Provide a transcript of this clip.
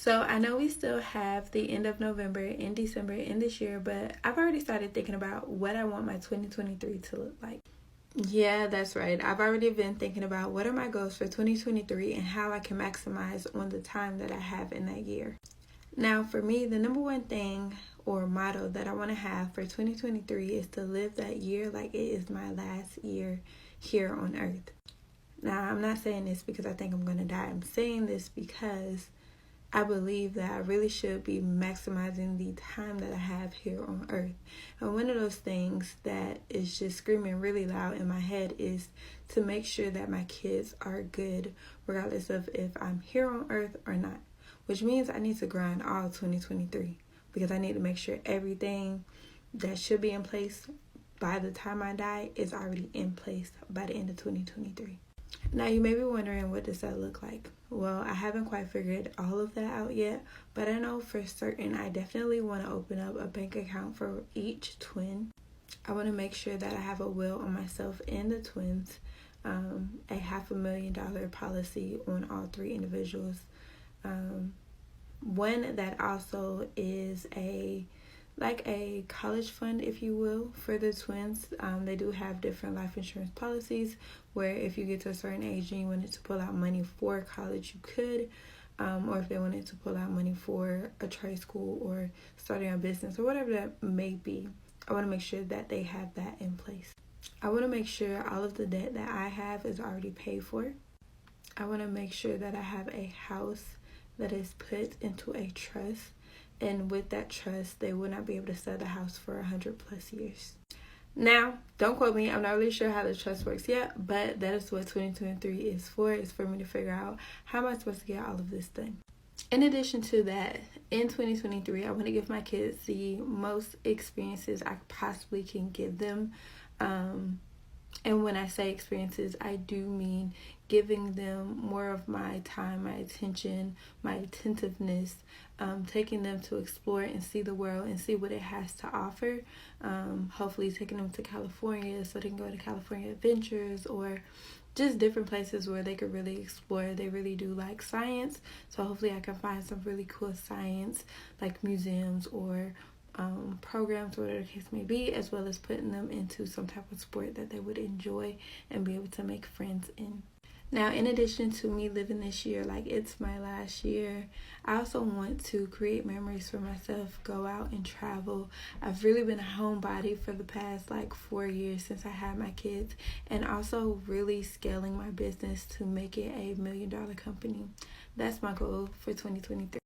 So I know we still have the end of November and December in this year, but I've already started thinking about what I want my 2023 to look like. Yeah, that's right. I've already been thinking about what are my goals for 2023 and how I can maximize on the time that I have in that year. Now, for me, the number one thing or motto that I want to have for 2023 is to live that year like it is my last year here on earth. Now, I'm not saying this because I think I'm going to die. I'm saying this because I believe that I really should be maximizing the time that I have here on earth. And one of those things that is just screaming really loud in my head is to make sure that my kids are good, regardless of if I'm here on earth or not. Which means I need to grind all 2023 because I need to make sure everything that should be in place by the time I die is already in place by the end of 2023. Now, you may be wondering, what does that look like? Well, I haven't quite figured all of that out yet, but I know for certain I definitely want to open up a bank account for each twin. I want to make sure that I have a will on myself and the twins, a $500,000 policy on all three individuals. One that also is a college fund, if you will, for the twins. They do have different life insurance policies where if you get to a certain age and you wanted to pull out money for college, you could. Or if they wanted to pull out money for a trade school or starting a business or whatever that may be. I want to make sure that they have that in place. I want to make sure all of the debt that I have is already paid for. I want to make sure that I have a house that is put into a trust, and with that trust they will not be able to sell the house for 100 plus years. Now, don't quote me, I'm not really sure how the trust works yet, but that is what 2023 is for. It's for me to figure out how am I supposed to get all of this done. In addition to that, in 2023 I want to give my kids the most experiences I possibly can give them. And when I say experiences, I do mean giving them more of my time, my attention, my attentiveness, taking them to explore and see the world and see what it has to offer. Hopefully taking them to California so they can go to California Adventures or just different places where they could really explore. They really do like science, so hopefully I can find some really cool science like museums or programs, whatever the case may be, as well as putting them into some type of sport that they would enjoy and be able to make friends in. Now, in addition to me living this year like it's my last year, I also want to create memories for myself, go out and travel. I've really been a homebody for the past 4 years since I had my kids, and also really scaling my business to make it a $1 million company. That's my goal for 2023.